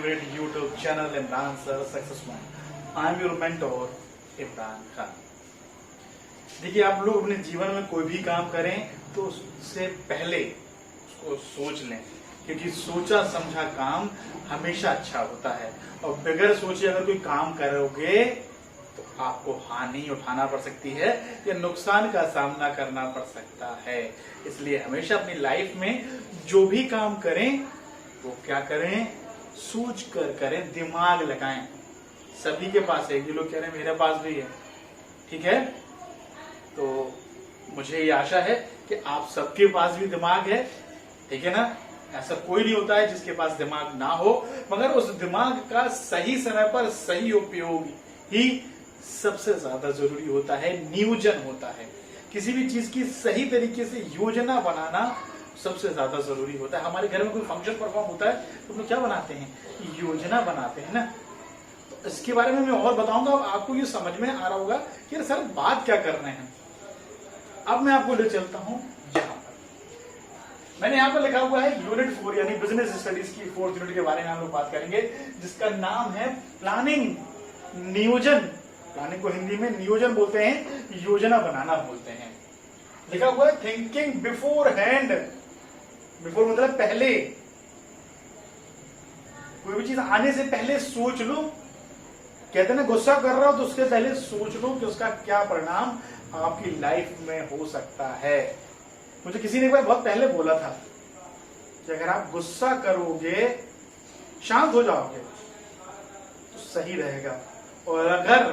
favorite YouTube channel Imran Success Mind. I am your mentor Imran Khan. देखिए, आप लोग अपने जीवन में कोई भी काम करें तो उससे पहले उसको सोच लें, क्योंकि सोचा समझा काम हमेशा अच्छा होता है। और बगैर सोचे अगर कोई काम करोगे तो आपको हानि उठाना पड़ सकती है या नुकसान का सामना करना पड़ सकता है। इसलिए हमेशा अपनी लाइफ में जो भी काम करें वो क्या करें, सोच कर करें, दिमाग लगाएं। सभी के पास है, ये लोग कह रहे हैं मेरे पास भी है, ठीक है। तो मुझे ये आशा है कि आप सबके पास भी दिमाग है, ठीक है ना। ऐसा कोई नहीं होता है जिसके पास दिमाग ना हो, मगर उस दिमाग का सही समय पर सही उपयोग ही सबसे ज्यादा जरूरी होता है, नियोजन होता है। किसी भी चीज की सही तरीके से योजना बनाना सबसे ज्यादा जरूरी होता है। हमारे घर में कोई फंक्शन परफॉर्म होता है तो हम लोग क्या बनाते हैं, योजना बनाते हैं ना। तो इसके बारे में मैं और बताऊंगा, आपको ये समझ में आ रहा होगा कि सर बात क्या कर रहे हैं। अब मैं आपको ले चलता हूं यहां पर, मैंने यहां पर लिखा हुआ है यूनिट 4 यानी बिजनेस स्टडीज की 4th यूनिट के बारे में हम लोग बात करेंगे, जिसका नाम है प्लानिंग, नियोजन। प्लानिंग को हिंदी में नियोजन बोलते हैं, योजना बनाना बोलते हैं। लिखा हुआ है थिंकिंग बिफोर हैंड। बिफोर मतलब पहले, कोई भी चीज आने से पहले सोच लो। कहते हैं ना, गुस्सा कर रहा हो तो उसके पहले सोच लो कि उसका क्या परिणाम आपकी लाइफ में हो सकता है। मुझे किसी ने एक बार बहुत पहले बोला था कि अगर आप गुस्सा करोगे, शांत हो जाओगे तो सही रहेगा, और अगर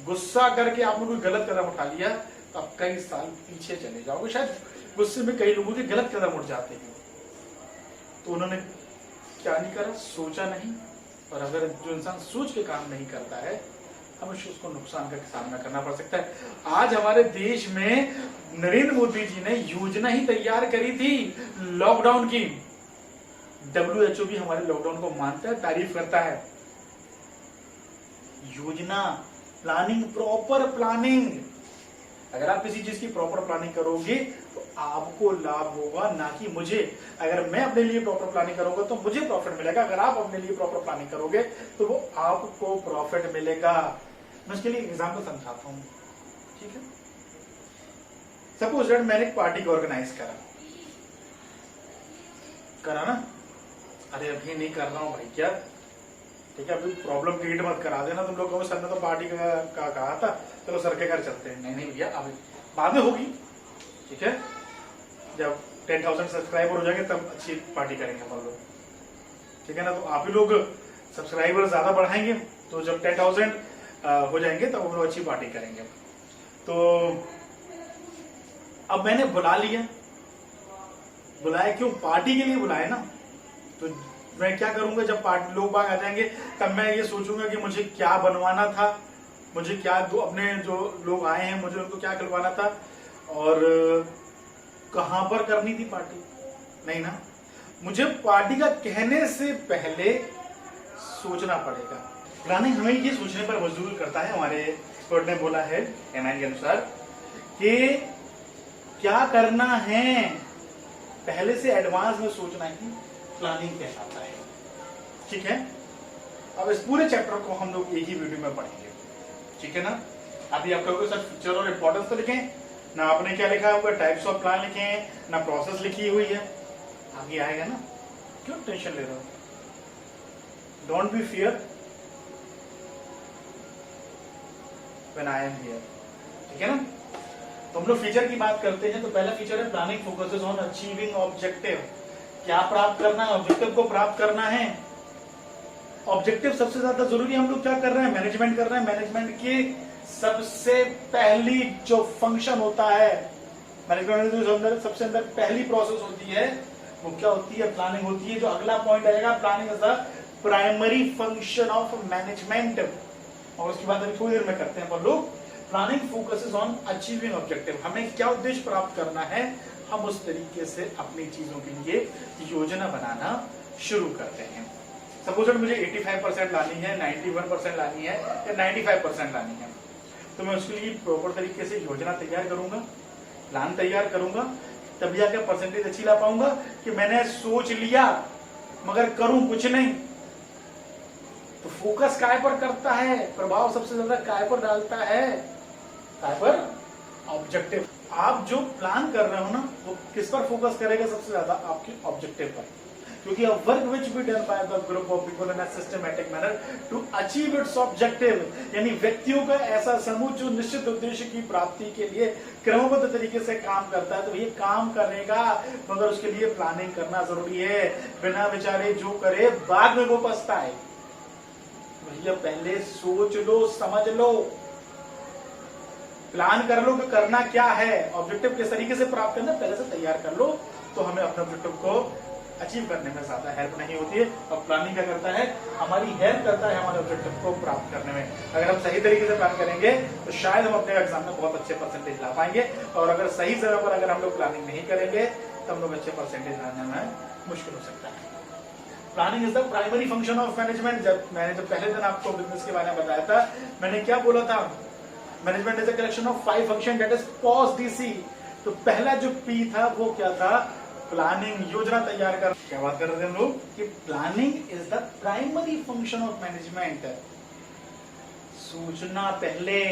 गुस्सा करके आपने कोई गलत कदम उठा लिया तो आप कई साल पीछे चले जाओगे। शायद गुस्से में कई लोगों के गलत कदम उठ जाते हैं, तो उन्होंने क्या नहीं करा, सोचा नहीं। और अगर जो इंसान सोच के काम नहीं करता है, हमेशा उसको नुकसान का सामना करना पड़ सकता है। आज हमारे देश में नरेंद्र मोदी जी ने योजना ही तैयार करी थी लॉकडाउन की। WHO भी हमारे लॉकडाउन को मानता है, तारीफ करता है। योजना, प्लानिंग, प्रॉपर प्लानिंग। अगर आप किसी चीज की प्रॉपर प्लानिंग करोगे तो आपको लाभ होगा, ना कि मुझे। अगर मैं अपने लिए प्रॉपर प्लानिंग करूंगा तो मुझे प्रॉफिट मिलेगा, अगर आप अपने लिए प्रॉपर प्लानिंग करोगे तो वो आपको प्रॉफिट मिलेगा। मैं उसके लिए एग्जाम्पल समझाता हूं, ठीक है। सपोज दैट मैंने एक पार्टी को ऑर्गेनाइज करा ना। अरे अभी नहीं कर रहा हूं भाई, क्या, ठीक है, अभी प्रॉब्लम क्रिएट मत करा देना। तुम लोग कहो सर ने तो पार्टी का कहा था, चलो सर के घर चलते हैं। नहीं भैया, अभी बाद में होगी, ठीक है। जब 10,000 सब्सक्राइबर हो जाएंगे तब अच्छी पार्टी करेंगे हम लोग, ठीक है ना। तो आप ही लोग सब्सक्राइबर ज्यादा बढ़ाएंगे, तो जब 10,000 हो जाएंगे तब हम लोग अच्छी पार्टी करेंगे। तो अब मैंने बुला लिया, बुलाया क्यों, पार्टी के लिए बुलाया ना। तो मैं क्या करूंगा, जब पार्टी लोग बाग आ जाएंगे तब मैं ये सोचूंगा कि मुझे क्या बनवाना था, मुझे क्या अपने जो लोग आए हैं मुझे उनको क्या खिलवाना था, और कहां पर करनी थी पार्टी। नहीं ना, मुझे पार्टी का कहने से पहले सोचना पड़ेगा। प्लानिंग हमें ये सोचने पर मजबूर करता है। हमारे कोर्ट ने बोला है N9 के अनुसार कि क्या करना है पहले से एडवांस में सोचना ही प्लानिंग कहलाता है, ठीक है। अब इस पूरे चैप्टर को हम लोग एक ही वीडियो में पढ़ेंगे, ठीक है ना। अभी आप लोगों के साथ फीचर और इंपॉर्टेंस तो लिखें ना, आपने क्या लिखा है, टाइप्स ऑफ प्लान लिखे हैं ना, प्रोसेस लिखी हुई है। आगे आएगा ना, क्यों टेंशन ले रहे हो। Don't be fear when I am here, ठीक है ना। तो हम लोग फीचर की बात करते हैं। तो पहला फीचर है planning focuses on achieving objective. क्या प्राप्त करना है, ऑब्जेक्टिव को प्राप्त करना है। ऑब्जेक्टिव सबसे ज्यादा जरूरी, हम लोग क्या कर रहे हैं, मैनेजमेंट कर रहे हैं। मैनेजमेंट की सबसे पहली जो फंक्शन होता है, मैनेजमेंट में सबसे अंदर पहली प्रोसेस होती है, वो क्या होती है, प्लानिंग होती है। जो अगला पॉइंट आएगा, planning is the primary function of management, और उसके बाद अभी थोड़ी देर में करते हैं हम लोग। Planning focuses on achieving objective, हमें क्या उद्देश्य प्राप्त करना है, हम उस तरीके से अपनी चीजों के लिए योजना बनाना शुरू करते हैं। सपोज मुझे 85% लानी है, 91% लानी है या 95% लानी है, तो मैं उसके लिए प्रॉपर तरीके से योजना तैयार करूंगा, प्लान तैयार करूंगा, तभी आके परसेंटेज अच्छी ला पाऊंगा। कि मैंने सोच लिया मगर करूं कुछ नहीं, तो फोकस काय पर करता है, प्रभाव सबसे ज्यादा काय पर डालता है, काय पर, ऑब्जेक्टिव। आप जो प्लान कर रहे हो ना, वो किस पर फोकस करेगा सबसे ज्यादा, आपके ऑब्जेक्टिव पर। क्योंकि a work which be done by the group of people in a systematic manner to achieve its objective, यानी व्यक्तियों का ऐसा समूह जो निश्चित उद्देश्य की प्राप्ति के लिए क्रमबद्ध तरीके से काम करता है, तो ये काम करेगा, मगर उसके लिए प्लानिंग करना जरूरी है। बिना विचारे जो करे बाद में वो पछताए। भैया पहले सोच लो, समझ लो, प्लान कर लो कि करना क्या है, ऑब्जेक्टिव किस तरीके से प्राप्त करना पहले से तैयार कर लो, तो हमें अपने ऑब्जेक्टिव को अचीव करने में ज्यादा हेल्प नहीं होती है। और प्लानिंग क्या करता है, हमारी हेल्प करता है हमारे ऑब्जेक्टिव को प्राप्त करने में। अगर हम सही तरीके से प्लान करेंगे तो शायद हम अपने एग्जाम में बहुत अच्छे परसेंटेज ला पाएंगे, और अगर सही जगह पर अगर हम लोग प्लानिंग नहीं करेंगे तो हम लोग अच्छे परसेंटेज लाने में मुश्किल हो सकता है। Planning is the primary function of management. मैंने जब पहले दिन आपको बिजनेस के बारे में बताया था, मैंने क्या बोला था, management is a collection of 5 function that is pause DC. तो पहला जो पी था वो क्या था, प्लानिंग, योजना तैयार कर। क्या बात कर रहे थे हम लोग कि planning is the primary function of management. सोचना पहले।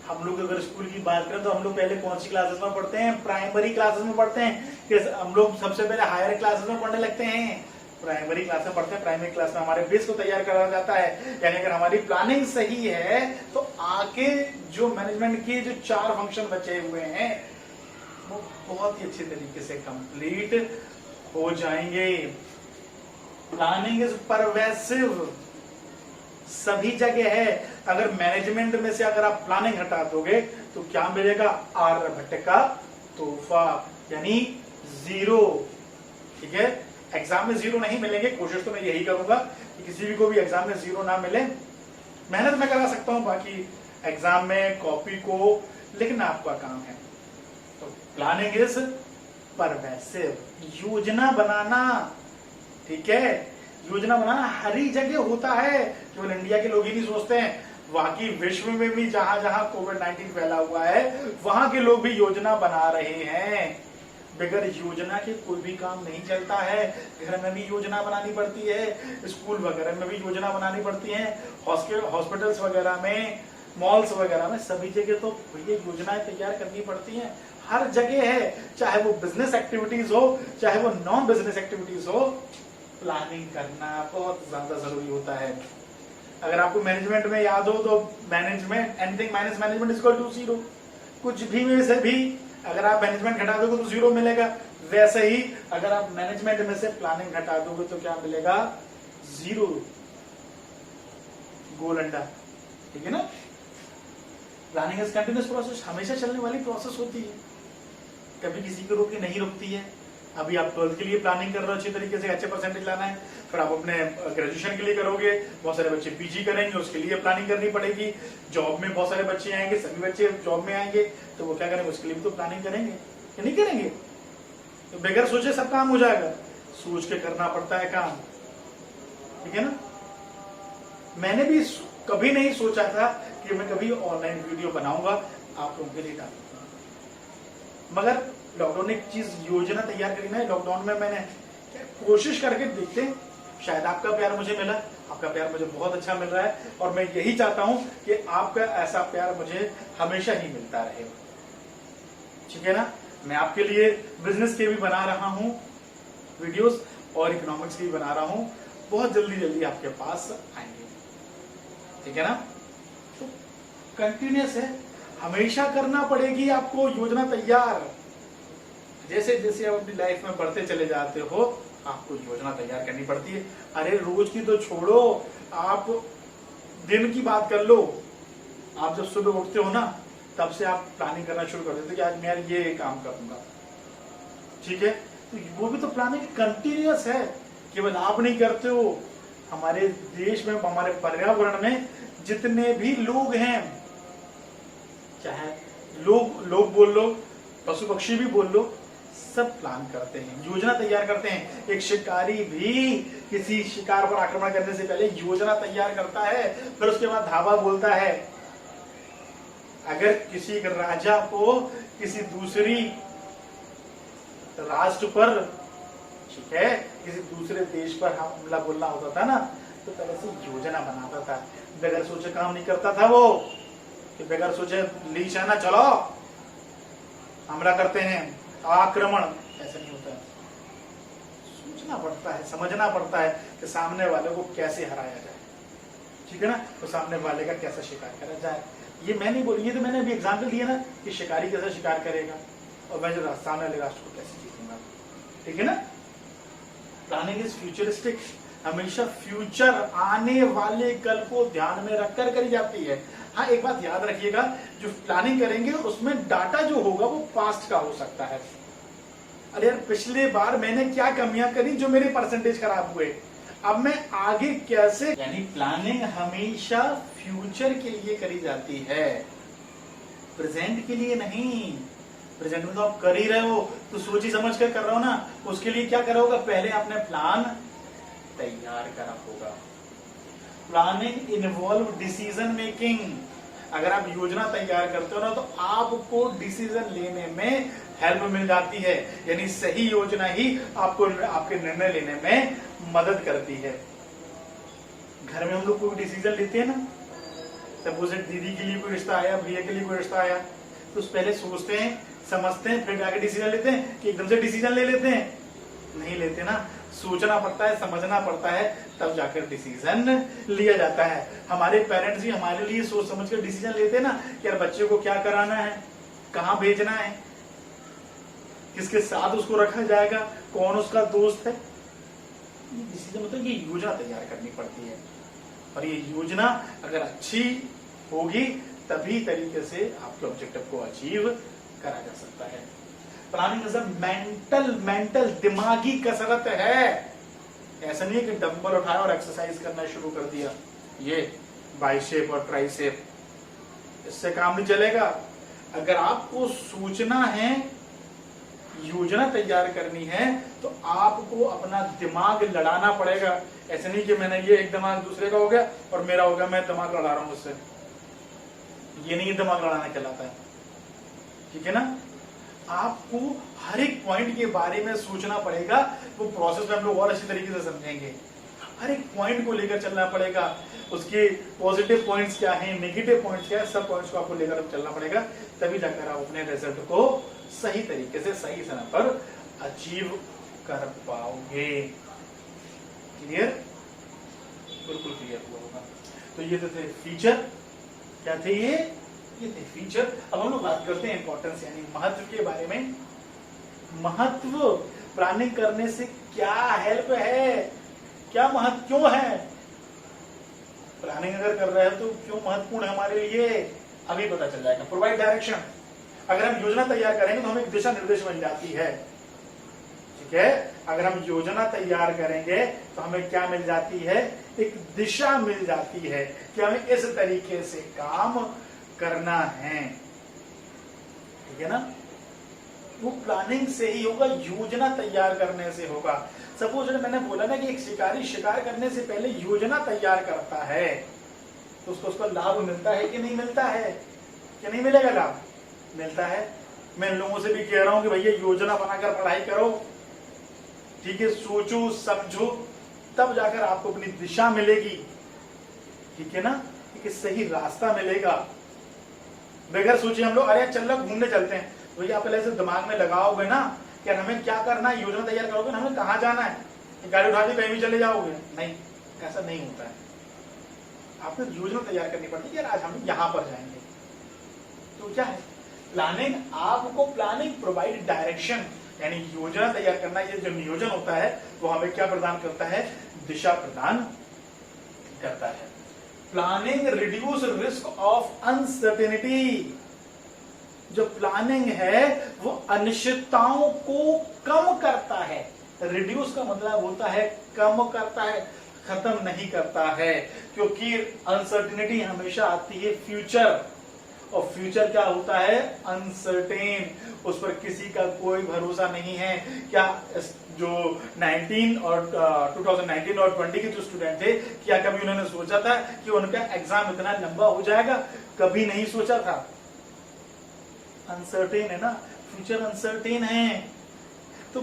हम लोग अगर स्कूल की बात करें तो हम लोग पहले कौन सी क्लासेस में पढ़ते हैं, प्राइमरी क्लासेस में पढ़ते हैं, कि हम लोग सबसे पहले हायर क्लासेस में पढ़ने लगते हैं, प्राइमरी क्लास में पढ़ते हैं। प्राइमरी क्लास में हमारे बेस को तैयार करा जाता है। यानी अगर हमारी प्लानिंग सही है तो आगे जो मैनेजमेंट के जो 4 फंक्शन बचे हुए हैं वो बहुत ही अच्छे तरीके से कंप्लीट हो जाएंगे। प्लानिंग इज परवेसिव, सभी जगह है। अगर मैनेजमेंट में से अगर आप प्लानिंग हटा दोगे तो क्या मिलेगा, आर्यभट्ट का तोहफा, यानी 0। ठीक है, एग्जाम में 0 नहीं मिलेंगे, कोशिश तो मैं यही करूंगा कि किसी भी को भी एग्जाम में 0 ना मिले। मेहनत मैं करा सकता हूं, बाकी एग्जाम में कॉपी को लिखना आपका काम है। तो प्लानिंग इज परवेसिव, योजना बनाना। ठीक है, योजना बनाना हर ही जगह होता है, केवल इंडिया के लोग ही नहीं सोचते हैं, बाकी विश्व में भी जहां जहां कोविड-19 फैला हुआ है वहां के लोग भी योजना बना रहे हैं। बगैर योजना के कोई भी काम नहीं चलता है। घर में भी योजना बनानी पड़ती है, स्कूल वगैरह में भी योजना बनानी पड़ती है, हॉस्पिटल्स वगैरह में, मॉल्स वगैरह में, सभी जगह तो ये योजनाएं तैयार करनी पड़ती हैं। हर जगह है, चाहे वो बिजनेस एक्टिविटीज हो चाहे वो नॉन बिजनेस एक्टिविटीज हो, प्लानिंग करना बहुत ज्यादा जरूरी होता है। अगर आपको मैनेजमेंट में याद हो तो management, anything minus management is equal to 0। कुछ भी में से भी अगर आप मैनेजमेंट घटा दोगे तो 0 मिलेगा। वैसे ही अगर आप मैनेजमेंट में से प्लानिंग घटा दोगे तो क्या मिलेगा, 0, गोल अंडा। ठीक है ना। प्लानिंग इज कंटिन्यूअस प्रोसेस, हमेशा चलने वाली प्रोसेस होती है, कभी किसी को रोक के नहीं रुकती है। अभी आप 12th के लिए प्लानिंग कर रहे हो अच्छे तरीके से, अच्छे परसेंटेज लाना है, फिर आप अपने ग्रेजुएशन के लिए करोगे, बहुत सारे बच्चे पीजी करेंगे, उसके लिए प्लानिंग करनी पड़ेगी। जॉब में बहुत सारे बच्चे आएंगे, सभी बच्चे जॉब में आएंगे, तो वो क्या करेंगे, उसके लिए भी तो प्लानिंग करेंगे कि नहीं करेंगे। तो बगैर सोचे सब काम हो जाएगा, सोच के करना पड़ता है काम। ठीक है ना। मैंने भी कभी नहीं सोचा था कि मैं कभी ऑनलाइन वीडियो बनाऊंगा, आप लोगों के लिए डालूंगा, मगर लॉकडाउन ने एक चीज योजना तैयार करी ना, लॉकडाउन में मैंने कोशिश करके देखते हैं, शायद आपका प्यार मुझे मिला, आपका प्यार मुझे बहुत अच्छा मिल रहा है, और मैं यही चाहता हूं कि आपका ऐसा प्यार मुझे हमेशा ही मिलता रहे। ठीक है ना। मैं आपके लिए बिजनेस के भी बना रहा हूं वीडियोस और इकोनॉमिक्स के भी बना रहा हूं, बहुत जल्दी जल्दी आपके पास आएंगे। ठीक है ना। तो कंटिन्यूअस है, हमेशा करना पड़ेगी आपको योजना तैयार। जैसे जैसे आप अपनी लाइफ में बढ़ते चले जाते हो आपको योजना तैयार करनी पड़ती है। अरे रोज की तो छोड़ो, आप दिन की बात कर लो। आप जब सुबह उठते हो ना तब से आप प्लानिंग करना शुरू कर देते हो कि आज मैं ये काम करूंगा। ठीक है, तो वो भी तो प्लानिंग कंटिन्यूअस है, केवल आप नहीं करते हो। हमारे देश में, हमारे पर्यावरण में जितने भी लोग हैं, चाहे लोग बोल लो, पशु पक्षी भी बोल लो, सब प्लान करते हैं, योजना तैयार करते हैं। एक शिकारी भी किसी शिकार पर आक्रमण करने से पहले योजना तैयार करता है, फिर उसके बाद धावा बोलता है। अगर किसी राजा को किसी दूसरी राष्ट्र पर, ठीक है, किसी दूसरे देश पर हमला बोलना होता था ना, तो पहले से योजना बनाता था, बगैर सोचे काम नहीं करता था वो, कि बगैर सोचे ली सेना चलो हमला करते हैं, आक्रमण, ऐसा नहीं होता है। सोचना पड़ता है, समझना पड़ता है कि सामने वाले को कैसे हराया जाए, ठीक है ना, तो सामने वाले का कैसा शिकार करा जाए। ये मैं नहीं बोली, ये तो मैंने अभी एग्जाम्पल दिया ना कि शिकारी कैसा शिकार करेगा और मैं जो सामने वाले राष्ट्र को कैसे जीतूंगा, ठीक है ना। प्लानिंग इज फ्यूचरिस्टिक, हमेशा फ्यूचर, आने वाले कल को ध्यान में रखकर करी जाती है। हाँ, एक बात याद रखिएगा, जो प्लानिंग करेंगे उसमें डाटा जो होगा वो पास्ट का हो सकता है। अरे यार, पिछले बार मैंने क्या कमियां करी जो मेरे परसेंटेज खराब हुए, अब मैं आगे कैसे, यानी प्लानिंग हमेशा फ्यूचर के लिए करी जाती है, प्रेजेंट के लिए नहीं। प्रेजेंट में तो आप कर ही रहे हो, तो सोची समझ कर रहे हो ना, उसके लिए क्या करा होगा, पहले आपने प्लान तैयार करा होगा। प्लानिंग इन्वॉल्व डिसीजन मेकिंग, अगर आप योजना तैयार करते हो ना तो आपको डिसीजन लेने में हेल्प मिल जाती है, यानी सही योजना ही आपको आपके निर्णय लेने में मदद करती है। घर में हम लोग कोई डिसीजन लेते हैं ना, सपोज दीदी के लिए कोई रिश्ता आया, भैया के लिए कोई रिश्ता आया, तो पहले सोचते हैं, समझते हैं, फिर जाके डिसीजन लेते हैं कि एकदम से डिसीजन ले लेते हैं, नहीं लेते ना, सोचना पड़ता है, समझना पड़ता है, तब जाकर डिसीजन लिया जाता है। हमारे पेरेंट्स भी हमारे लिए सोच समझ कर डिसीजन लेते हैं ना कि यार बच्चे को क्या कराना है, कहाँ भेजना है, किसके साथ उसको रखा जाएगा, कौन उसका दोस्त है। ये डिसीजन मतलब ये योजना तैयार करनी पड़ती है, और ये योजना अगर अच्छी होगी तभी तरीके से आपके ऑब्जेक्टिव को अचीव करा जा सकता है। प्लानिंग इज अ मेंटल दिमागी कसरत है। ऐसा नहीं है कि डंबल उठाया और एक्सरसाइज करना शुरू कर दिया, ये बाइसेप और ट्राइसेप, इससे काम नहीं चलेगा। अगर आपको सोचना है, योजना तैयार करनी है, तो आपको अपना दिमाग लड़ाना पड़ेगा। ऐसे नहीं कि मैंने ये एक दिमाग दूसरे का हो गया और मेरा हो गया, मैं दिमाग लड़ा रहा हूं उससे, ये नहीं दिमाग लड़ाना कहलाता है, ठीक है ना। आपको हर एक पॉइंट के बारे में सोचना पड़ेगा, वो प्रोसेस में हम लोग और अच्छी तरीके से समझेंगे। हर एक पॉइंट को लेकर चलना पड़ेगा, उसके पॉजिटिव पॉइंट्स क्या हैं, नेगेटिव पॉइंट्स क्या है, सब पॉइंट्स को आपको लेकर चलना पड़ेगा, तभी जाकर आप अपने रिजल्ट को सही तरीके से सही समय पर अचीव कर पाओगे। क्लियर, बिल्कुल क्लियर हुआ होगा। तो ये तो थे फीचर, क्या थे ये थे फीचर। अब हम लोग बात करते हैं इंपॉर्टेंस यानी महत्व के बारे में। महत्व, प्लानिंग करने से क्या हेल्प है, क्या महत्व क्यों है, प्लानिंग अगर कर रहे हो तो क्यों महत्वपूर्ण है हमारे लिए, अभी पता चल जाएगा। प्रोवाइड डायरेक्शन, अगर हम योजना तैयार करेंगे तो हमें एक दिशा निर्देश मिल जाती है, ठीक है। अगर हम योजना तैयार करेंगे तो हमें क्या मिल जाती है, एक दिशा मिल जाती है कि हमें इस तरीके से काम करना है, ठीक है ना। वो प्लानिंग से ही होगा, योजना तैयार करने से होगा। सपोज मैंने बोला ना कि एक शिकारी शिकार करने से पहले योजना तैयार करता है, तो उसको उसका लाभ मिलता है कि नहीं मिलता है, कि नहीं मिलेगा लाभ, मिलता है। मैं लोगों से भी कह रहा हूं कि भैया योजना बनाकर पढ़ाई करो, ठीक है, सोचो समझो, तब जाकर आपको अपनी दिशा मिलेगी, ठीक है ना, एक सही रास्ता मिलेगा। बगैर सोचे हम लोग अरे चल घूमने चलते हैं, भैया आप पहले से दिमाग में लगाओगे ना कि हमें क्या करना है, योजना तैयार करोगे ना, हमें कहाँ जाना है, गाड़ी उठा के कहीं भी चले जाओगे, नहीं, ऐसा नहीं होता है। आपको योजना तैयार करनी पड़ती है, यार आज हम यहाँ पर जाएंगे, तो क्या है प्लानिंग, आपको प्लानिंग प्रोवाइड डायरेक्शन, यानी योजना तैयार करना, ये जो नियोजन होता है वो हमें क्या प्रदान करता है, दिशा प्रदान करता है। Planning reduce risk of uncertainty, जो प्लानिंग है वो अनिश्चितताओं को कम करता है। रिड्यूस का मतलब होता है कम करता है, खत्म नहीं करता है, क्योंकि अनसर्टेनिटी हमेशा आती है फ्यूचर, और फ्यूचर क्या होता है, अनसर्टेन, उस पर किसी का कोई भरोसा नहीं है। क्या जो 2019 और 20 के जो स्टूडेंट थे, क्या कभी उन्होंने सोचा था कि उनका एग्जाम इतना लंबा हो जाएगा, कभी नहीं सोचा था। अनसर्टेन है ना, फ्यूचर अनसर्टेन है, तो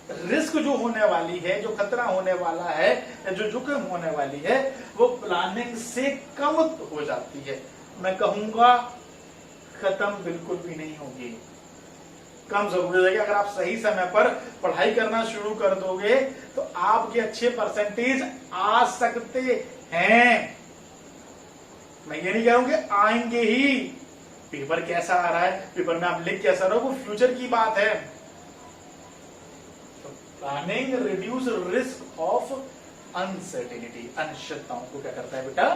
रिस्क जो होने वाली है, जो खतरा होने वाला है या जो जोखिम होने वाली है, वो प्लानिंग से कम हो जाती है। मैं कहूंगा खत्म बिल्कुल भी नहीं होगी, कम जरूर हो जाएगी। अगर आप सही समय पर पढ़ाई करना शुरू कर दोगे तो आपके अच्छे परसेंटेज आ सकते हैं। मैं ये नहीं कह रहा हूं कि आएंगे ही। पेपर कैसा आ रहा है, पेपर में आप लिख कैसा रहो, वो फ्यूचर की बात है। Planning reduce risk of uncertainty, अनिश्चितताओं को क्या करता है बेटा,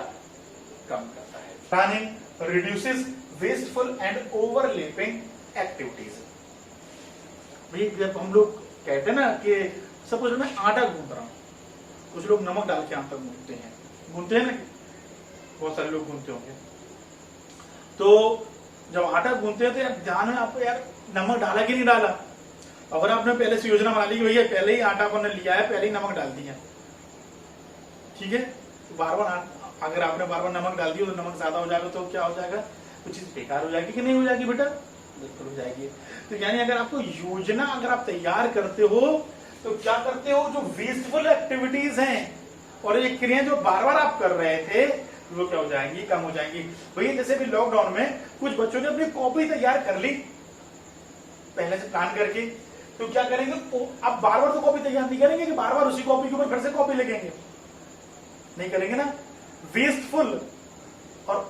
कम करता है। Planning reduces wasteful and overlapping activities. भाई जब हम लोग कहते हैं ना कि सपोज मैं आटा गूंथ रहा हूं, कुछ लोग नमक डाल के आटा गूंथते हैं ना, बहुत सारे लोग गूंथते होंगे। तो जब आटा गूंथते हैं तो यार ध्यान है आपको, यार नमक डाला कि नहीं डाला। अगर आपने पहले से योजना बना ली कि भैया पहले ही आटा आपने लिया है, पहले ही नमक डाल दिया, ठीक है, तो बार बार अगर आपने बार बार नमक डाल दिया तो नमक ज्यादा हो जाएगा, तो क्या हो जाएगा, कुछ चीज बेकार हो जाएगी कि नहीं हो जाएगी बेटा, बिल्कुल हो जाएगी। तो यानी अगर आपको योजना अगर आप तैयार करते हो तो क्या करते हो, जो वेस्टफुल एक्टिविटीज हैं और ये क्रियाएं जो बार बार आप कर रहे थे वो क्या हो जाएंगी, कम हो जाएंगी। भैया जैसे भी लॉकडाउन में कुछ बच्चों ने अपनी कॉपी तैयार कर ली पहले से प्लान करके, तो क्या करेंगे, अब बार बार तो कॉपी तैयार नहीं करेंगे कि बार बार उसी कॉपी के ऊपर फिर से कॉपी लिखेंगे, नहीं करेंगे ना। वेस्टफुल और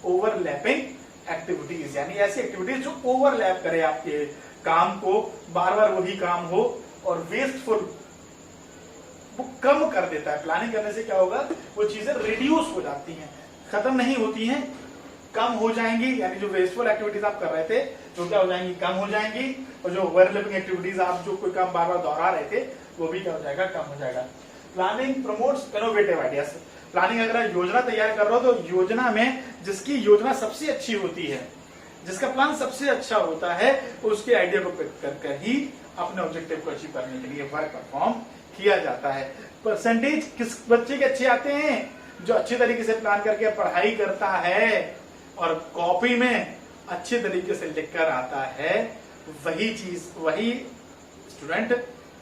ओवरलैपिंग एक्टिविटीज, यानी ऐसी एक्टिविटीज जो ओवरलैप करे आपके काम को, बार बार वही काम हो, और वेस्टफुल वो कम कर देता है। प्लानिंग करने से क्या होगा, वो चीजें रिड्यूस हो जाती हैं, खत्म नहीं होती हैं, कम हो जाएंगी। यानी जो वेस्टफुल एक्टिविटीज आप कर रहे थे तो क्या हो जाएंगी, कम हो जाएंगी, और जो ओवरलैपिंग एक्टिविटीज आप जो कोई काम बार बार दोहरा रहे थे वो भी क्या हो जाएगा, कम हो जाएगा। Planning promotes innovative ideas. Planning अगर आप योजना तैयार कर रहे हो तो योजना में जिसकी योजना सबसे अच्छी होती है, जिसका प्लान सबसे अच्छा होता है, उसके आइडिया को पिक कर ही अपने ऑब्जेक्टिव को अचीव करने के लिए वर्क परफॉर्म किया जाता है। परसेंटेज किस बच्चे के अच्छे आते हैं, जो अच्छे तरीके से प्लान करके पढ़ाई करता है और कॉपी में अच्छे तरीके से लिखकर आता है, वही स्टूडेंट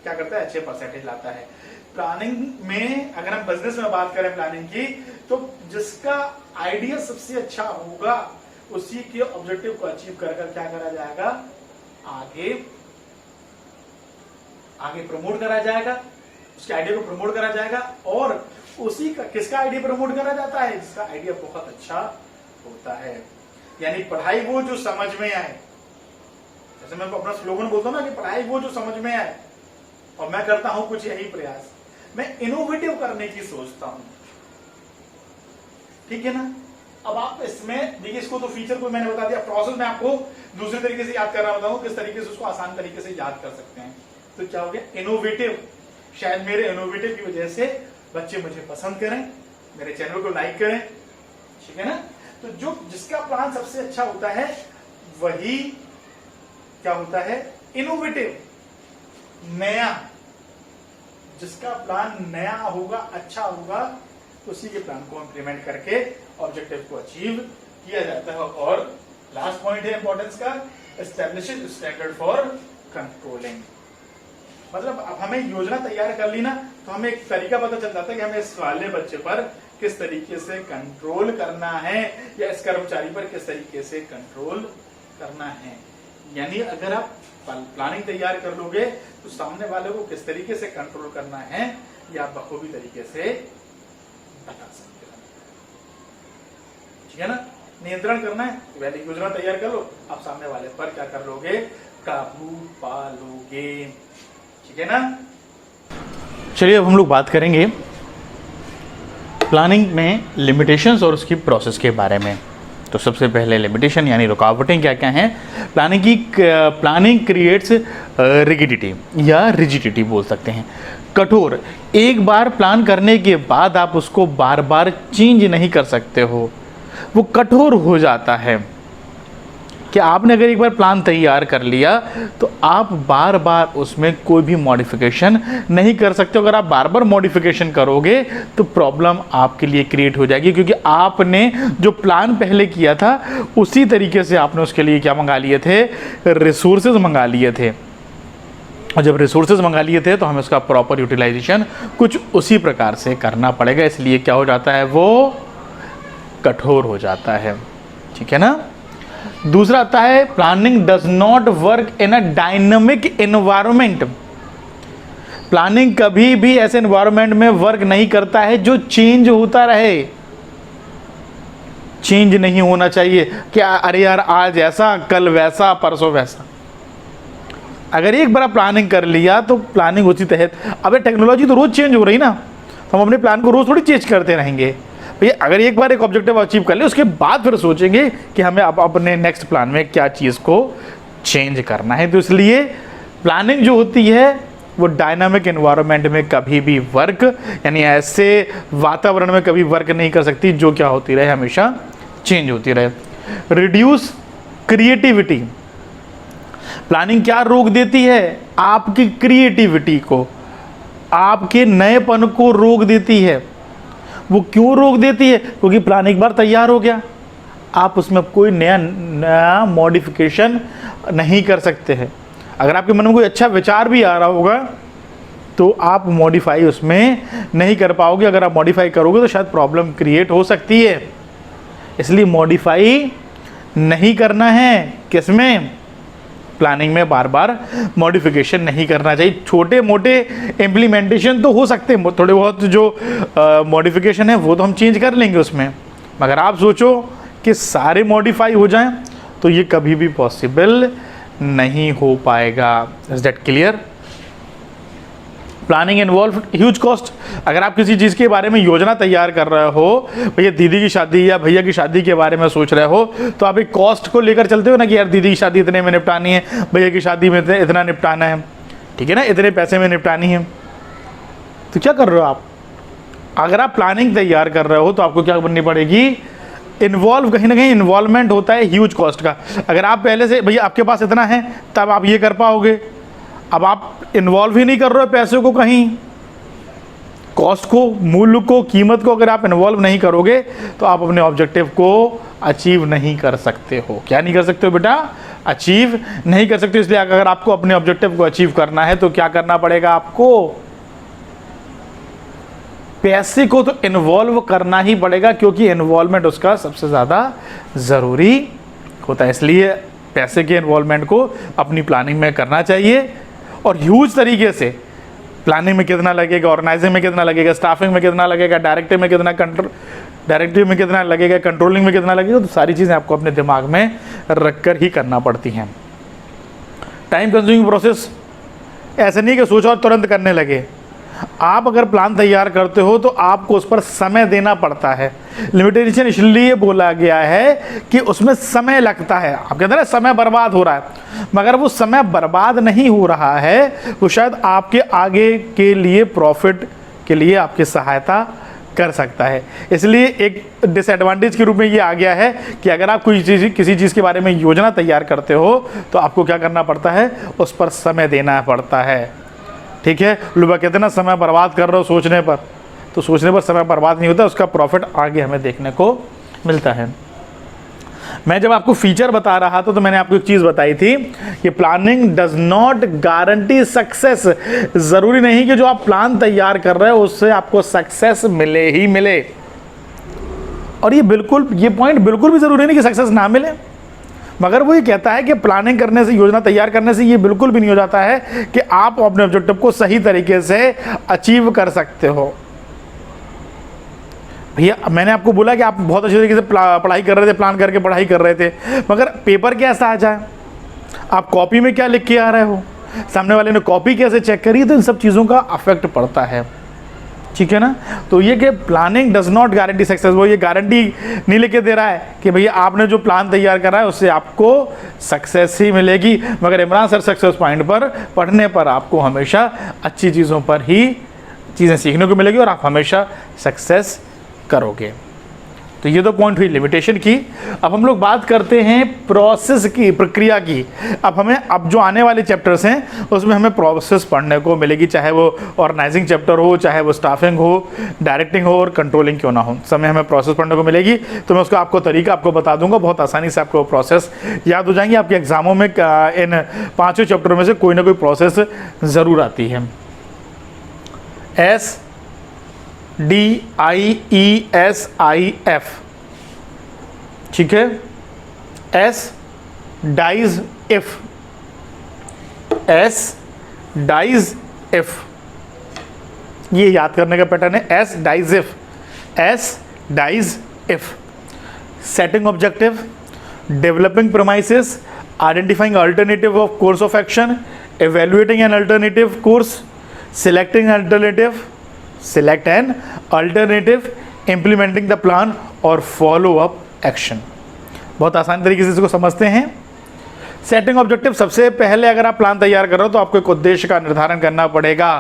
क्या करता है, अच्छे परसेंटेज लाता है। प्लानिंग में अगर हम बिजनेस में बात करें प्लानिंग की, तो जिसका आइडिया सबसे अच्छा होगा उसी के ऑब्जेक्टिव को अचीव कर क्या करा जाएगा, आगे प्रमोट करा जाएगा, उसके आइडिया को प्रमोट करा जाएगा। और उसी का किसका आइडिया प्रमोट करा जाता है, जिसका आइडिया बहुत अच्छा होता है। यानी पढ़ाई वो जो समझ में आए, जैसे मैं अपना स्लोगन बोलता हूं ना कि पढ़ाई वो जो समझ में आए, और मैं करता हूं कुछ यही प्रयास, मैं इनोवेटिव करने की सोचता हूं, ठीक है ना। अब आप इसमें देखिए, इसको तो फीचर को मैंने बता दिया, प्रोसेस में आपको दूसरे तरीके से याद करना बताऊं, किस तरीके से उसको आसान तरीके से याद कर सकते हैं। तो क्या हो गया, इनोवेटिव। शायद मेरे इनोवेटिव की वजह से बच्चे मुझे पसंद करें, मेरे चैनल को लाइक करें, ठीक है ना। तो जो जिसका प्लान सबसे अच्छा होता है वही क्या होता है, इनोवेटिव, नया। जिसका प्लान नया होगा, अच्छा होगा, उसी के प्लान को इंप्लीमेंट करके ऑब्जेक्टिव को अचीव किया जाता है। और लास्ट पॉइंट है इंपॉर्टेंस का, एस्टैब्लिशिंग स्टैंडर्ड फॉर कंट्रोलिंग। मतलब अब हमें योजना तैयार कर ली ना, तो हमें एक तरीका पता चल जाता है कि हमें इस वाले बच्चे पर किस तरीके से कंट्रोल करना है, या इस कर्मचारी पर किस तरीके से कंट्रोल करना है। यानी अगर आप प्लानिंग तैयार कर लोगे तो सामने वाले को किस तरीके से कंट्रोल करना है, या आप बखूबी तरीके से बता सकते हो, ठीक है ना। नियंत्रण करना है, पहले योजना तैयार कर लो, आप सामने वाले पर क्या कर लोगे, काबू पा लोगे, ठीक है ना। चलिए अब हम लोग बात करेंगे प्लानिंग में लिमिटेशंस और उसकी प्रोसेस के बारे में। तो सबसे पहले लिमिटेशन यानी रुकावटें क्या क्या हैं। प्लानिंग क्रिएट्स रिगिडिटी या रिजिडिटी बोल सकते हैं, कठोर। एक बार प्लान करने के बाद आप उसको बार बार चेंज नहीं कर सकते हो, वो कठोर हो जाता है। कि आपने अगर एक बार प्लान तैयार कर लिया तो आप बार बार उसमें कोई भी मॉडिफिकेशन नहीं कर सकते। अगर आप बार बार मॉडिफिकेशन करोगे तो प्रॉब्लम आपके लिए क्रिएट हो जाएगी, क्योंकि आपने जो प्लान पहले किया था उसी तरीके से आपने उसके लिए क्या मंगा लिए थे, रिसोर्सेज मंगा लिए थे। और जब रिसोर्सेज मंगा लिए थे तो हमें उसका प्रॉपर यूटिलाइजेशन कुछ उसी प्रकार से करना पड़ेगा, इसलिए क्या हो जाता है, वो कठोर हो जाता है। ठीक है ना। दूसरा आता है planning does not work in a dynamic environment. Planning कभी भी ऐसे एनवायरनमेंट में वर्क नहीं करता है जो चेंज होता रहे। चेंज नहीं होना चाहिए कि अरे यार आज ऐसा कल वैसा परसों वैसा। अगर एक बार प्लानिंग कर लिया तो प्लानिंग उसी तहत, अब टेक्नोलॉजी तो रोज चेंज हो रही ना, तो हम अपने प्लान को रोज थोड़ी चेंज करते रहेंगे भैया। अगर एक बार एक ऑब्जेक्टिव अचीव कर ले उसके बाद फिर सोचेंगे कि हमें अब अपने नेक्स्ट प्लान में क्या चीज़ को चेंज करना है। तो इसलिए प्लानिंग जो होती है वो डायनामिक एनवायरनमेंट में कभी भी वर्क, यानी ऐसे वातावरण में कभी वर्क नहीं कर सकती जो क्या होती रहे, हमेशा चेंज होती रहे। Reduce creativity. प्लानिंग क्या रोक देती है, आपकी क्रिएटिविटी को, आपके नएपन को रोक देती है। वो क्यों रोक देती है, क्योंकि प्लान एक बार तैयार हो गया, आप उसमें कोई नया मॉडिफिकेशन नहीं कर सकते हैं। अगर आपके मन में कोई अच्छा विचार भी आ रहा होगा तो आप मॉडिफाई उसमें नहीं कर पाओगे। अगर आप मॉडिफाई करोगे तो शायद प्रॉब्लम क्रिएट हो सकती है, इसलिए मॉडिफाई नहीं करना है। किसमें, प्लानिंग में बार बार मॉडिफिकेशन नहीं करना चाहिए। छोटे मोटे इम्प्लीमेंटेशन तो हो सकते हैं, थोड़े बहुत जो मॉडिफिकेशन है वो तो हम चेंज कर लेंगे उसमें, मगर आप सोचो कि सारे मॉडिफाई हो जाएं तो ये कभी भी पॉसिबल नहीं हो पाएगा। Is that clear. Planning involve huge cost. अगर आप किसी चीज़ के बारे में योजना तैयार कर रहे हो, भैया दीदी की शादी या भैया की शादी के बारे में सोच रहे हो, तो आप एक कॉस्ट को लेकर चलते हो ना कि यार दीदी की शादी इतने में निपटानी है, भैया की शादी में इतना निपटाना है, ठीक है ना, इतने पैसे में निपटानी है। तो क्या कर रहे हो आप, अगर आप प्लानिंग तैयार कर रहे हो तो आपको क्या करनी पड़ेगी, इन्वॉल्व, कहीं ना कहीं इन्वॉल्वमेंट होता है ह्यूज कॉस्ट का। अगर आप पहले से भैया आपके पास इतना है तब आप ये कर पाओगे, अब आप इन्वॉल्व ही नहीं कर रहे हो पैसे को, कहीं कॉस्ट को, मूल्य को, कीमत को अगर आप इन्वॉल्व नहीं करोगे तो आप अपने ऑब्जेक्टिव को अचीव नहीं कर सकते हो। क्या नहीं कर सकते हो बेटा, अचीव नहीं कर सकते। इसलिए अगर आपको अपने ऑब्जेक्टिव को अचीव करना है तो क्या करना पड़ेगा, आपको पैसे को तो इन्वॉल्व करना ही पड़ेगा, क्योंकि इन्वॉल्वमेंट उसका सबसे ज़्यादा ज़रूरी होता है। इसलिए पैसे के इन्वॉल्वमेंट को अपनी प्लानिंग में करना चाहिए और ह्यूज तरीके से। प्लानिंग में कितना लगेगा, ऑर्गेनाइजिंग में कितना लगेगा, स्टाफिंग में कितना लगेगा, डायरेक्टिव में कितना लगेगा, कंट्रोलिंग में कितना लगेगा, तो सारी चीज़ें आपको अपने दिमाग में रख कर ही करना पड़ती हैं। टाइम कंज्यूमिंग प्रोसेस, ऐसे नहीं कि सोचो और तुरंत करने लगे। आप अगर प्लान तैयार करते हो तो आपको उस पर समय देना पड़ता है। लिमिटेशन इसलिए बोला गया है कि उसमें समय लगता है। आप कहते हैं ना समय बर्बाद हो रहा है, मगर वो समय बर्बाद नहीं हो रहा है, वो शायद आपके आगे के लिए प्रॉफिट के लिए आपकी सहायता कर सकता है। इसलिए एक डिसएडवांटेज के रूप में ये आ गया है कि अगर आप किसी चीज़ के बारे में योजना तैयार करते हो तो आपको क्या करना पड़ता है, उस पर समय देना पड़ता है। ठीक है, लोग कहते हैं ना समय बर्बाद कर रहे हो सोचने पर, तो सोचने पर समय बर्बाद नहीं होता, उसका प्रॉफिट आगे हमें देखने को मिलता है। मैं जब आपको फीचर बता रहा था तो मैंने आपको एक चीज़ बताई थी कि planning does not guarantee success. ज़रूरी नहीं कि जो आप प्लान तैयार कर रहे हो उससे आपको सक्सेस मिले ही मिले, और ये पॉइंट बिल्कुल भी ज़रूरी नहीं कि सक्सेस ना मिले, मगर वो ये कहता है कि प्लानिंग करने से, योजना तैयार करने से ये बिल्कुल भी नहीं हो जाता है कि आप अपने ऑब्जेक्टिव को सही तरीके से अचीव कर सकते हो। भैया मैंने आपको बोला कि आप बहुत अच्छे तरीके से पढ़ाई कर रहे थे, प्लान करके पढ़ाई कर रहे थे, मगर पेपर कैसा आ जाए, आप कॉपी में क्या लिख के आ रहे हो, सामने वाले ने कॉपी कैसे चेक करी, तो इन सब चीज़ों का अफेक्ट पड़ता है। ठीक है ना। तो ये कि planning does not guarantee success, वो ये गारंटी नहीं लेके दे रहा है कि भैया आपने जो प्लान तैयार करा है उससे आपको सक्सेस ही मिलेगी, मगर इमरान सर सक्सेस पॉइंट पर पढ़ने पर आपको हमेशा अच्छी चीज़ों पर ही चीज़ें सीखने को मिलेगी और आप हमेशा सक्सेस करोगे। तो ये तो पॉइंट हुई लिमिटेशन की। अब हम लोग बात करते हैं प्रोसेस की, प्रक्रिया की। अब जो आने वाले चैप्टर्स हैं उसमें हमें प्रोसेस पढ़ने को मिलेगी, चाहे वो ऑर्गेनाइजिंग चैप्टर हो, चाहे वो स्टाफिंग हो, डायरेक्टिंग हो और कंट्रोलिंग क्यों ना हो, समय हमें प्रोसेस पढ़ने को मिलेगी। तो मैं उसका आपको तरीका आपको बता दूंगा, बहुत आसानी से आपको प्रोसेस याद हो जाएंगे। आपके एग्जामों में इन 5 चैप्टरों में से कोई ना कोई प्रोसेस ज़रूर आती है। SDIESIF, ठीक है। S dies if, S dies if, ये याद करने का पैटर्न है। S dies if, S dies if. Setting objective, developing promises, identifying alternative of course of action, evaluating an alternative course, selecting an alternative, select an alternative, implementing the plan और follow up action। बहुत आसान तरीके से इसको समझते हैं। Setting objective, सबसे पहले अगर आप प्लान तैयार कर रहे हो तो आपको एक उद्देश्य का निर्धारण करना पड़ेगा।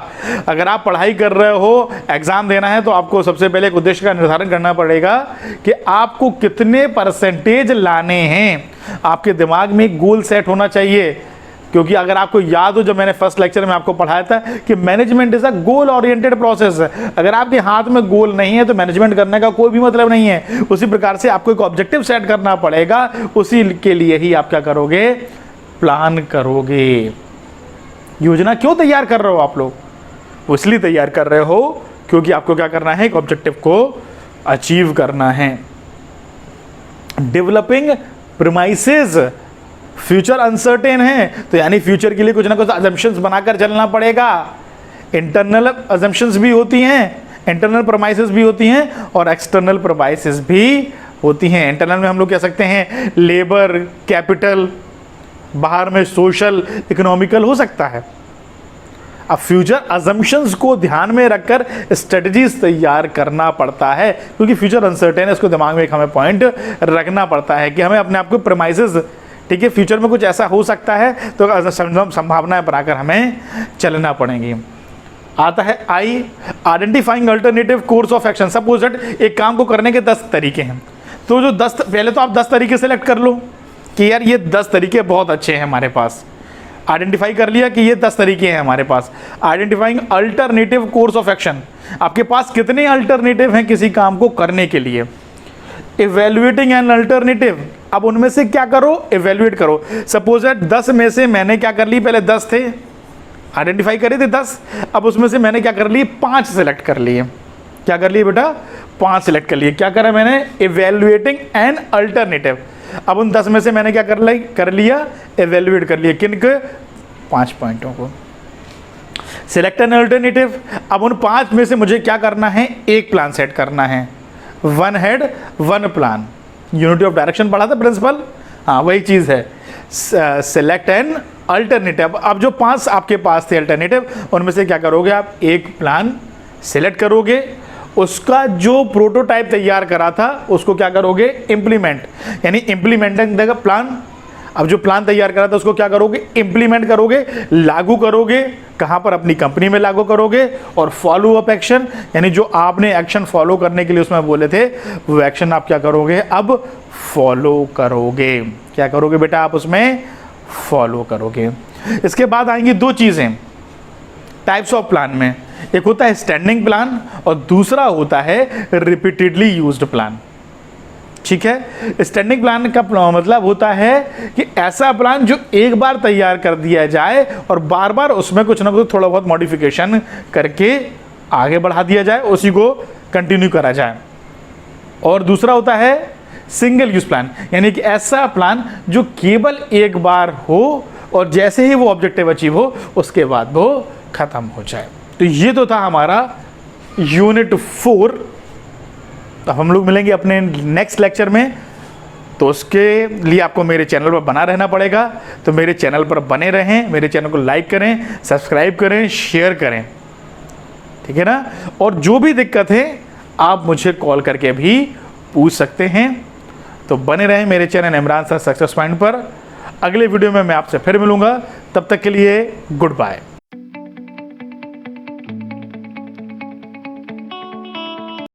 अगर आप पढ़ाई कर रहे हो, एग्जाम देना है, तो आपको सबसे पहले एक उद्देश्य का निर्धारण करना पड़ेगा कि आपको कितने परसेंटेज लाने हैं। आपके दिमाग में एक गोल सेट होना चाहिए, क्योंकि अगर आपको याद हो, जब मैंने फर्स्ट लेक्चर में आपको पढ़ाया था कि management is a goal oriented process. अगर आपके हाथ में गोल नहीं है तो मैनेजमेंट करने का कोई भी मतलब नहीं है। उसी प्रकार से आपको एक ऑब्जेक्टिव सेट करना पड़ेगा, उसी के लिए ही आप क्या करोगे, प्लान करोगे। योजना क्यों तैयार कर रहे हो आप लोग? वो इसलिए तैयार कर रहे हो क्योंकि आपको क्या करना है, एक ऑब्जेक्टिव को अचीव करना है। डेवलपिंग प्रीमाइसेस, फ्यूचर अनसर्टेन है, तो यानी फ्यूचर के लिए कुछ ना कुछ अजम्पशंस बनाकर चलना पड़ेगा। इंटरनल अजम्पशंस भी होती हैं, इंटरनल प्रोमाइसेस भी होती हैं और एक्सटर्नल प्रोमाइसेस भी होती हैं। इंटरनल में हम लोग कह सकते हैं लेबर, कैपिटल, बाहर में सोशल, इकोनॉमिकल हो सकता है। अब फ्यूचर अजम्पशंस को ध्यान में रखकर स्ट्रेटजीज तैयार करना पड़ता है, क्योंकि फ्यूचर अनसर्टेन है। इसको दिमाग में एक हमें पॉइंट रखना पड़ता है कि हमें अपने आप को प्रीमाइसेस, ठीक है, फ्यूचर में कुछ ऐसा हो सकता है, तो संभावनाएं बनाकर हमें चलना पड़ेगी। आता है I, identifying alternative course of action. Suppose that एक काम को करने के 10 तरीके हैं, तो जो 10, पहले तो आप 10 तरीके सेलेक्ट कर लो कि यार ये 10 तरीके बहुत अच्छे हैं हमारे पास। आइडेंटिफाई कर लिया कि ये 10 तरीके हैं हमारे पास। Identifying alternative course of action, आपके पास कितने अल्टरनेटिव हैं किसी काम को करने के लिए। इवेल्युएटिंग एन अल्टरनेटिव, अब उनमें से क्या करो, इवेल्युएट करो। सपोज दैट 10 में से मैंने क्या कर ली, पहले 10 थे, आइडेंटिफाई करे थे 10, अब उसमें से मैंने क्या कर लिए, 5 सेलेक्ट कर लिए। क्या कर लिए बेटा, 5 सेलेक्ट कर लिए। क्या करा मैंने, इवेल्युएटिंग एन अल्टरनेटिव। अब उन 10 में से मैंने क्या कर लिया, इवेल्युएट कर लिया। किन के, 5 पॉइंटों को। सिलेक्ट एन अल्टरनेटिव, अब उन 5 में से मुझे क्या करना है, एक प्लान सेट करना है। 1 head 1 plan, unity of direction पढ़ा था प्रिंसिपल, हाँ वही चीज़ है। सेलेक्ट एन अल्टरनेटिव, अब जो 5 आपके पास थे अल्टरनेटिव, उनमें से क्या करोगे आप, एक प्लान सेलेक्ट करोगे, उसका जो प्रोटोटाइप तैयार करा था उसको क्या करोगे, इम्प्लीमेंट, यानी इम्प्लीमेंटिंग द प्लान। अब जो प्लान तैयार करा था उसको क्या करोगे, इम्प्लीमेंट करोगे, लागू करोगे। कहाँ पर, अपनी कंपनी में लागू करोगे। और फॉलो अप एक्शन, यानी जो आपने एक्शन फॉलो करने के लिए उसमें बोले थे वो एक्शन आप क्या करोगे, अब फॉलो करोगे। क्या करोगे बेटा, आप उसमें फॉलो करोगे। इसके बाद आएंगी 2 चीज़ें टाइप्स ऑफ प्लान में, एक होता है स्टैंडिंग प्लान और दूसरा होता है रिपीटेडली यूज्ड प्लान। ठीक है, स्टैंडिंग प्लान का मतलब होता है कि ऐसा प्लान जो एक बार तैयार कर दिया जाए और बार बार उसमें कुछ ना कुछ थोड़ा बहुत मॉडिफिकेशन करके आगे बढ़ा दिया जाए, उसी को कंटिन्यू करा जाए। और दूसरा होता है सिंगल यूज प्लान, यानी कि ऐसा प्लान जो केवल एक बार हो और जैसे ही वो ऑब्जेक्टिव अचीव हो उसके बाद वो खत्म हो जाए। तो ये तो था हमारा यूनिट 4। तो हम लोग मिलेंगे अपने नेक्स्ट लेक्चर में, तो उसके लिए आपको मेरे चैनल पर बना रहना पड़ेगा। तो मेरे चैनल पर बने रहें, मेरे चैनल को लाइक करें, सब्सक्राइब करें, शेयर करें, ठीक है ना। और जो भी दिक्कत है आप मुझे कॉल करके भी पूछ सकते हैं। तो बने रहें मेरे channel Imran sir success point पर। अगले वीडियो में मैं आपसे फिर मिलूंगा, तब तक के लिए गुड बाय।